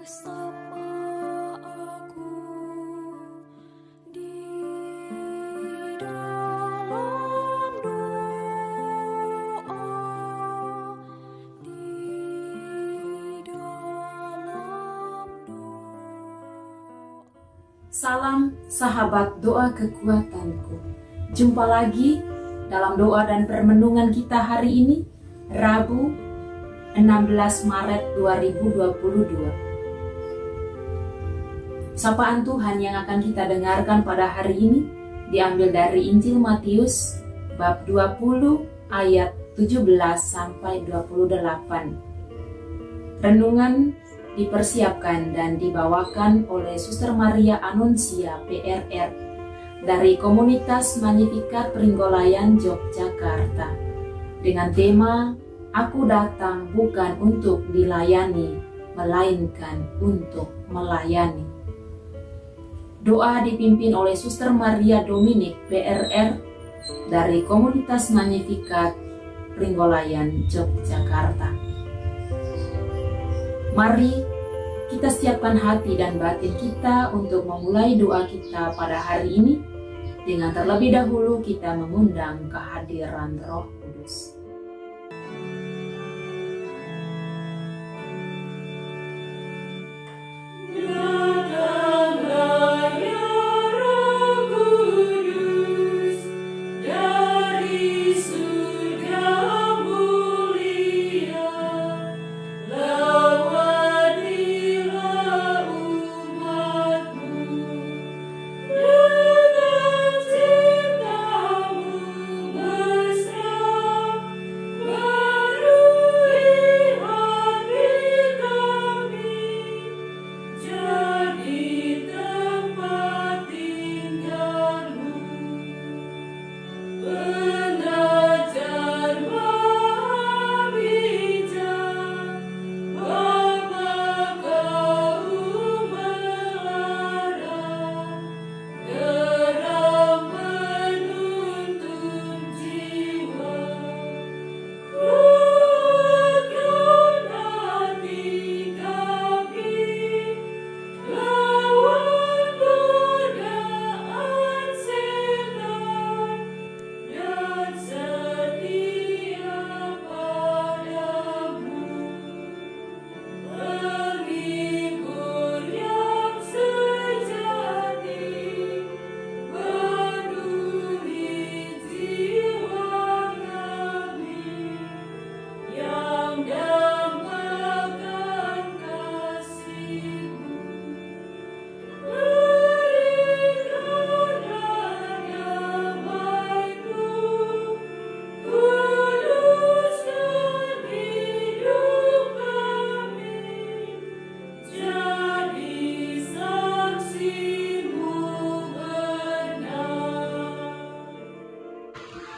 bersama aku di dalam doa, di dalam doa. Salam sahabat doa kekuatanku. Jumpa lagi dalam doa dan permenungan kita hari ini, Rabu 16 Maret 2022. Sapaan Tuhan yang akan kita dengarkan pada hari ini diambil dari Injil Matius bab 20 ayat 17 sampai 28. Renungan dipersiapkan dan dibawakan oleh Suster Maria Anuncia PRR dari Komunitas Magnificat Pringgolayan Yogyakarta dengan tema Aku datang bukan untuk dilayani, melainkan untuk melayani. Doa dipimpin oleh Suster Maria Dominik PRR dari Komunitas Magnificat Pringgolayan Yogyakarta. Mari kita siapkan hati dan batin kita untuk memulai doa kita pada hari ini dengan terlebih dahulu kita mengundang kehadiran Roh Kudus.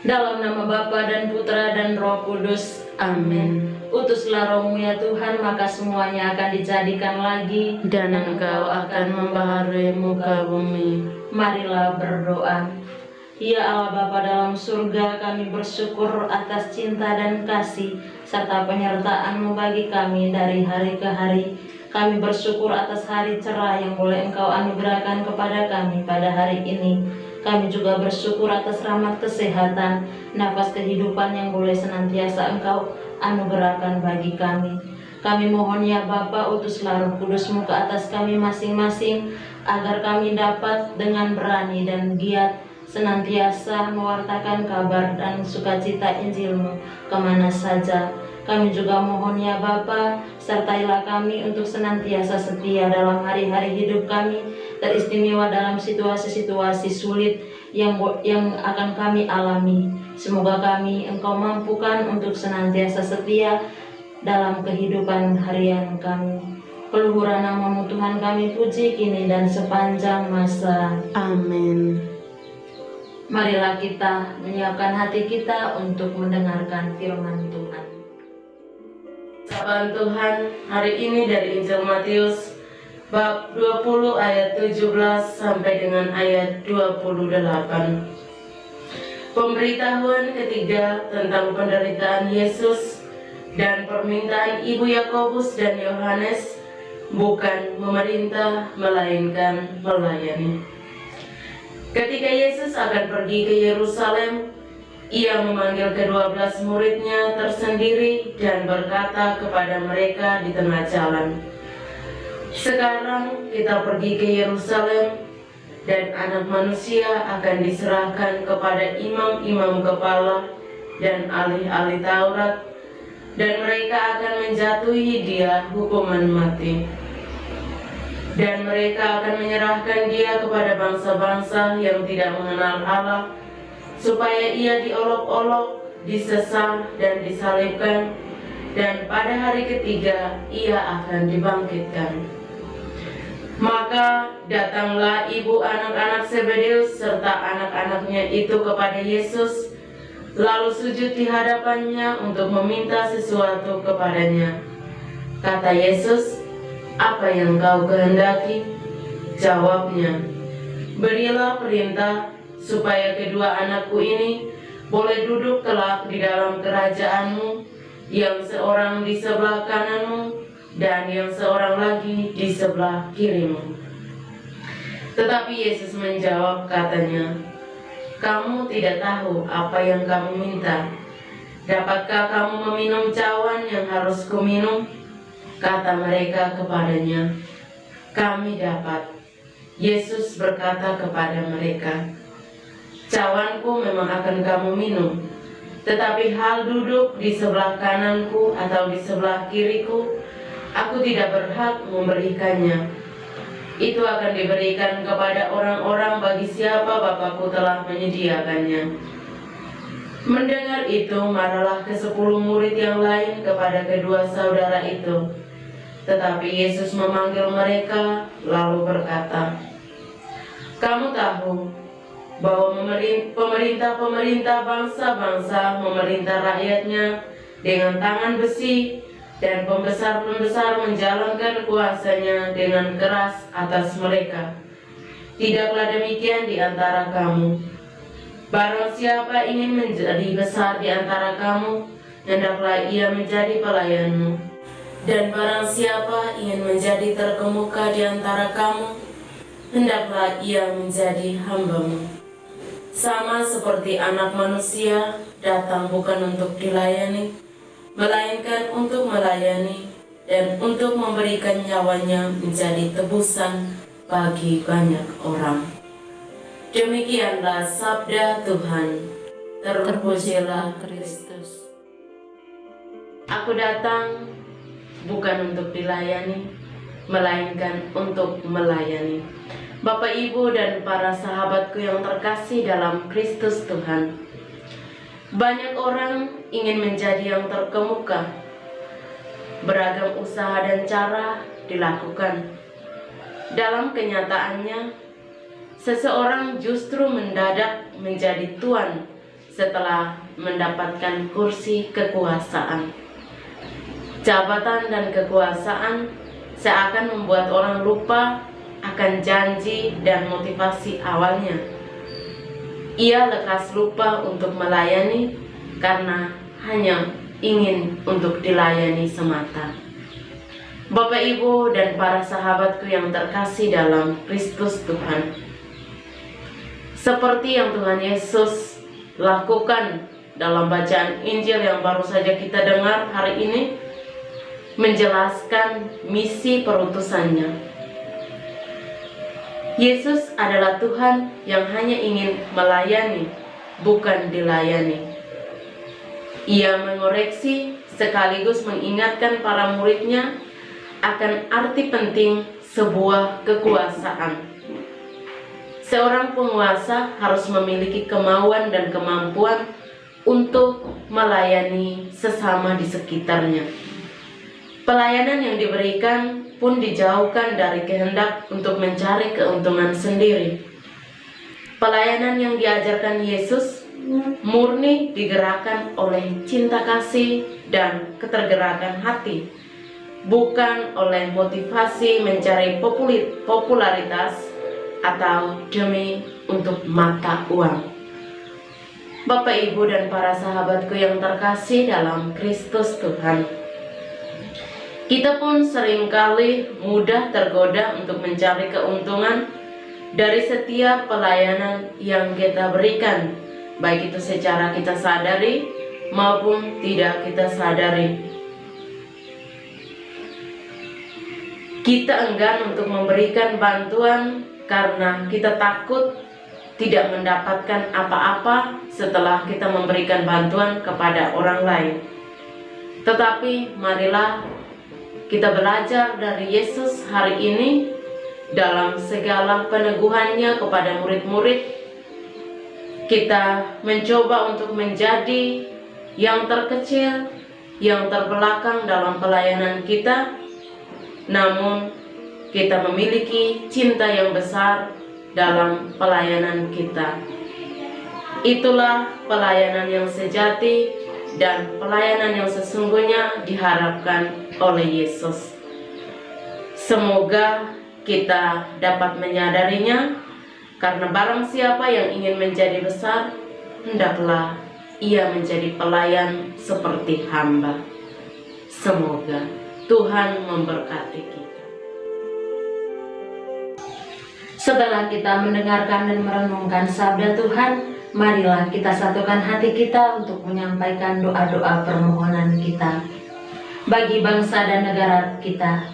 Dalam nama Bapa dan Putra dan Roh Kudus, amin. Utuslah Roh-Mu ya Tuhan, maka semuanya akan dijadikan lagi, dan Engkau akan membaharui muka bumi. Marilah berdoa. Ya Allah Bapa dalam surga, kami bersyukur atas cinta dan kasih serta penyertaan-Mu bagi kami dari hari ke hari. Kami bersyukur atas hari cerah yang boleh Engkau anugerahkan kepada kami pada hari ini. Kami juga bersyukur atas rahmat kesehatan, nafas kehidupan yang boleh senantiasa Engkau anugerahkan bagi kami. Kami mohon ya Bapa, utuslah Roh Kudus-Mu ke atas kami masing-masing, agar kami dapat dengan berani dan giat senantiasa mewartakan kabar dan sukacita Injil-Mu kemana saja. Kami juga mohon ya Bapa, sertailah kami untuk senantiasa setia dalam hari-hari hidup kami, teristimewa dalam situasi-situasi sulit yang akan kami alami. Semoga kami Engkau mampukan untuk senantiasa setia dalam kehidupan harian kami. Peluhuran nama-Mu Tuhan kami puji kini dan sepanjang masa. Amin. Marilah kita menyiapkan hati kita untuk mendengarkan firman Tuhan. Sapaan Tuhan hari ini dari Injil Matius bab 20 ayat 17 sampai dengan ayat 28. Pemberitahuan ketiga tentang penderitaan Yesus dan permintaan Ibu Yakobus dan Yohanes bukan memerintah, melainkan melayani. Ketika Yesus akan pergi ke Yerusalem, ia memanggil ke-12 muridnya tersendiri dan berkata kepada mereka di tengah jalan, "Sekarang kita pergi ke Yerusalem, dan Anak Manusia akan diserahkan kepada imam-imam kepala dan ahli-ahli Taurat, dan mereka akan menjatuhi dia hukuman mati. Dan mereka akan menyerahkan dia kepada bangsa-bangsa yang tidak mengenal Allah, supaya ia diolok-olok, disesah, dan disalibkan, dan pada hari ketiga ia akan dibangkitkan." Maka datanglah ibu anak-anak Zebedeus serta anak-anaknya itu kepada Yesus, lalu sujud di hadapannya untuk meminta sesuatu kepadanya. Kata Yesus, "Apa yang kau kehendaki?" Jawabnya, "Berilah perintah supaya kedua anakku ini boleh duduk kelak di dalam kerajaanmu, yang seorang di sebelah kananmu dan yang seorang lagi di sebelah kirimu." Tetapi Yesus menjawab katanya, "Kamu tidak tahu apa yang kamu minta. Dapatkah kamu meminum cawan yang harus kuminum?" Kata mereka kepadanya, "Kami dapat." Yesus berkata kepada mereka, "Cawanku memang akan kamu minum, tetapi hal duduk di sebelah kananku atau di sebelah kiriku, aku tidak berhak memberikannya. Itu akan diberikan kepada orang-orang bagi siapa Bapakku telah menyediakannya." Mendengar itu, marahlah ke-10 murid yang lain kepada kedua saudara itu. Tetapi Yesus memanggil mereka, lalu berkata, "Kamu tahu bahwa pemerintah bangsa-bangsa memerintah rakyatnya dengan tangan besi, dan pembesar-pembesar menjalankan kuasanya dengan keras atas mereka. Tidaklah demikian di antara kamu. Barang siapa ingin menjadi besar di antara kamu, hendaklah ia menjadi pelayanmu. Dan barang siapa ingin menjadi terkemuka di antara kamu, hendaklah ia menjadi hambamu. Sama seperti Anak Manusia datang bukan untuk dilayani, melainkan untuk melayani dan untuk memberikan nyawanya menjadi tebusan bagi banyak orang." Demikianlah sabda Tuhan. Terpujilah Kristus. Aku datang bukan untuk dilayani, melainkan untuk melayani. Bapak, Ibu, dan para sahabatku yang terkasih dalam Kristus Tuhan, banyak orang ingin menjadi yang terkemuka. Beragam usaha dan cara dilakukan. Dalam kenyataannya, seseorang justru mendadak menjadi tuan setelah mendapatkan kursi kekuasaan. Jabatan dan kekuasaan seakan membuat orang lupa akan janji dan motivasi awalnya. Ia lekas lupa untuk melayani karena hanya ingin untuk dilayani semata. Bapak, Ibu, dan para sahabatku yang terkasih dalam Kristus Tuhan, seperti yang Tuhan Yesus lakukan dalam bacaan Injil yang baru saja kita dengar hari ini, menjelaskan misi perutusannya. Yesus adalah Tuhan yang hanya ingin melayani, bukan dilayani. Ia mengoreksi sekaligus mengingatkan para muridnya akan arti penting sebuah kekuasaan. Seorang penguasa harus memiliki kemauan dan kemampuan untuk melayani sesama di sekitarnya. Pelayanan yang diberikan pun dijauhkan dari kehendak untuk mencari keuntungan sendiri. Pelayanan yang diajarkan Yesus murni digerakkan oleh cinta kasih dan ketergerakan hati, bukan oleh motivasi mencari popularitas atau demi untuk mata uang. Bapak, Ibu, dan para sahabatku yang terkasih dalam Kristus Tuhan, Kita pun seringkali mudah tergoda untuk mencari keuntungan dari setiap pelayanan yang kita berikan, baik itu secara kita sadari maupun tidak kita sadari. Kita enggan untuk memberikan bantuan karena kita takut tidak mendapatkan apa-apa setelah kita memberikan bantuan kepada orang lain. Tetapi marilah kita belajar dari Yesus hari ini dalam segala peneguhannya kepada murid-murid. Kita mencoba untuk menjadi yang terkecil, yang terbelakang dalam pelayanan kita, namun kita memiliki cinta yang besar dalam pelayanan kita. Itulah pelayanan yang sejati dan pelayanan yang sesungguhnya diharapkan oleh Yesus. Semoga kita dapat menyadarinya, karena barang siapa yang ingin menjadi besar, hendaklah ia menjadi pelayan seperti hamba. Semoga Tuhan memberkati kita. Setelah kita mendengarkan dan merenungkan sabda Tuhan, marilah kita satukan hati kita untuk menyampaikan doa-doa permohonan kita bagi bangsa dan negara kita.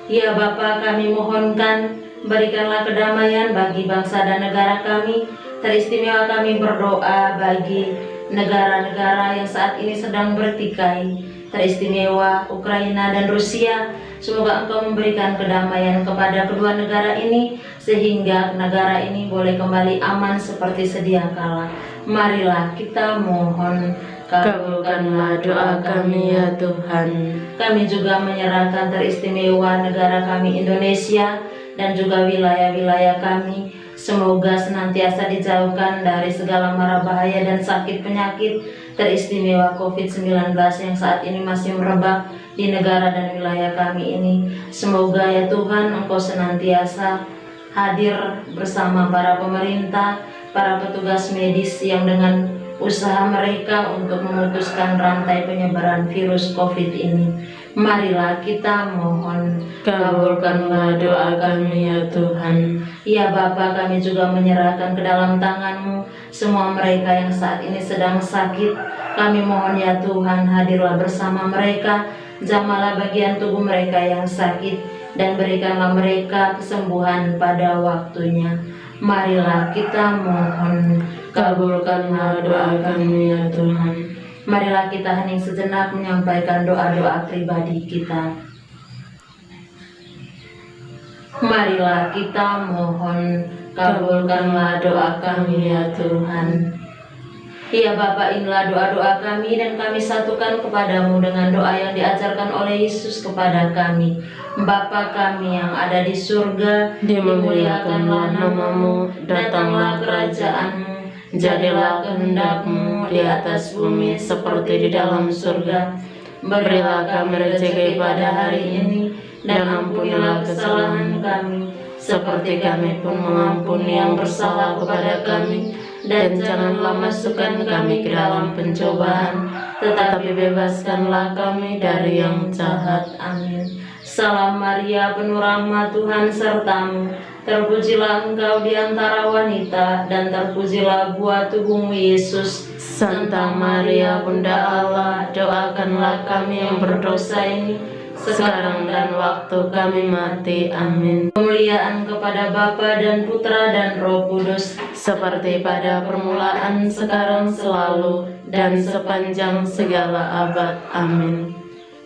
Ya Bapa, kami mohonkan, berikanlah kedamaian bagi bangsa dan negara kami. Teristimewa kami berdoa bagi negara-negara yang saat ini sedang bertikai, teristimewa Ukraina dan Rusia. Semoga Engkau memberikan kedamaian kepada kedua negara ini, sehingga negara ini boleh kembali aman seperti sedia kala. Marilah kita mohon, kabulkanlah doa kami ya Tuhan. Kami juga menyerahkan teristimewa negara kami Indonesia dan juga wilayah-wilayah kami. Semoga senantiasa dijauhkan dari segala mara bahaya dan sakit penyakit, teristimewa COVID-19 yang saat ini masih merebak di negara dan wilayah kami ini. Semoga ya Tuhan, Engkau senantiasa hadir bersama para pemerintah, para petugas medis yang dengan usaha mereka untuk memutuskan rantai penyebaran virus COVID ini. Marilah kita mohon, kabulkanlah doa kami ya Tuhan. Ya Bapa, kami juga menyerahkan ke dalam tangan-Mu semua mereka yang saat ini sedang sakit. Kami mohon ya Tuhan, hadirlah bersama mereka, jamahlah bagian tubuh mereka yang sakit, dan berikanlah mereka kesembuhan pada waktunya. Marilah kita mohon, kabulkanlah doa kami ya Tuhan. Marilah kita hening sejenak menyampaikan doa-doa pribadi kita. Marilah kita mohon, kabulkanlah doa kami ya Tuhan. Ya Bapa, inilah doa-doa kami dan kami satukan kepadamu dengan doa yang diajarkan oleh Yesus kepada kami. Bapa kami yang ada di surga, dimuliakanlah namamu, datanglah kerajaan-Mu, jadilah kehendak-Mu di atas bumi seperti di dalam surga. Berilah kami rezeki pada hari ini, dan ampunilah kesalahan kami, seperti kami pun mengampuni yang bersalah kepada kami. Dan janganlah masukkan kami ke dalam pencobaan, tetapi bebaskanlah kami dari yang jahat. Amin. Salam Maria, penuh rahmat, Tuhan sertamu. Terpujilah Engkau di antara wanita, dan terpujilah buah tubuhmu Yesus. Santa Maria, Bunda Allah, doakanlah kami yang berdosa ini, sekarang dan waktu kami mati. Amin. Kemuliaan kepada Bapa dan Putra dan Roh Kudus, seperti pada permulaan, sekarang, selalu, dan sepanjang segala abad. Amin.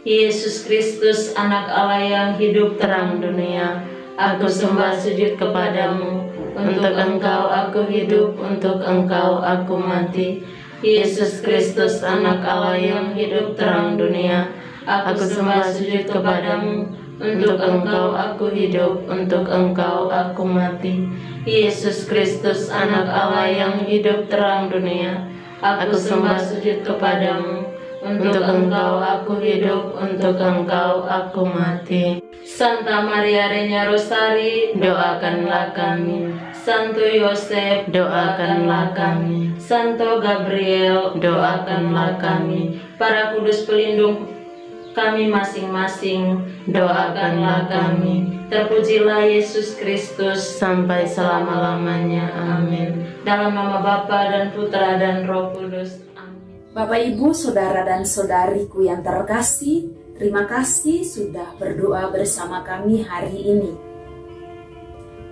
Yesus Kristus, Anak Allah yang hidup Terang dunia, aku sembah sujud kepadamu. Untuk Engkau aku hidup, untuk Engkau aku mati. Yesus Kristus, Anak Allah yang hidup terang dunia, aku sembah sujud kepadamu. Untuk Engkau aku hidup, untuk Engkau aku mati. Yesus Kristus, Anak Allah yang hidup terang dunia, aku sembah sujud kepadamu. Untuk Engkau aku hidup, untuk Engkau aku mati. Santa Maria Regna Rosari, doakanlah kami. Santo Yosef, doakanlah kami. Santo Gabriel, doakanlah kami. Para kudus pelindung kami masing-masing, doakanlah kami. Terpujilah Yesus Kristus Sampai selama-lamanya. Amin. dalam nama Bapa dan Putra dan Roh Kudus. Amin. Bapak, Ibu, Saudara dan Saudariku yang terkasih, terima kasih sudah berdoa bersama kami hari ini.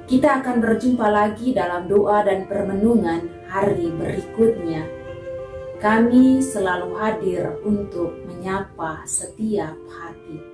Kita akan berjumpa lagi dalam doa dan permenungan hari berikutnya. Kami selalu hadir untuk menyapa setiap hati.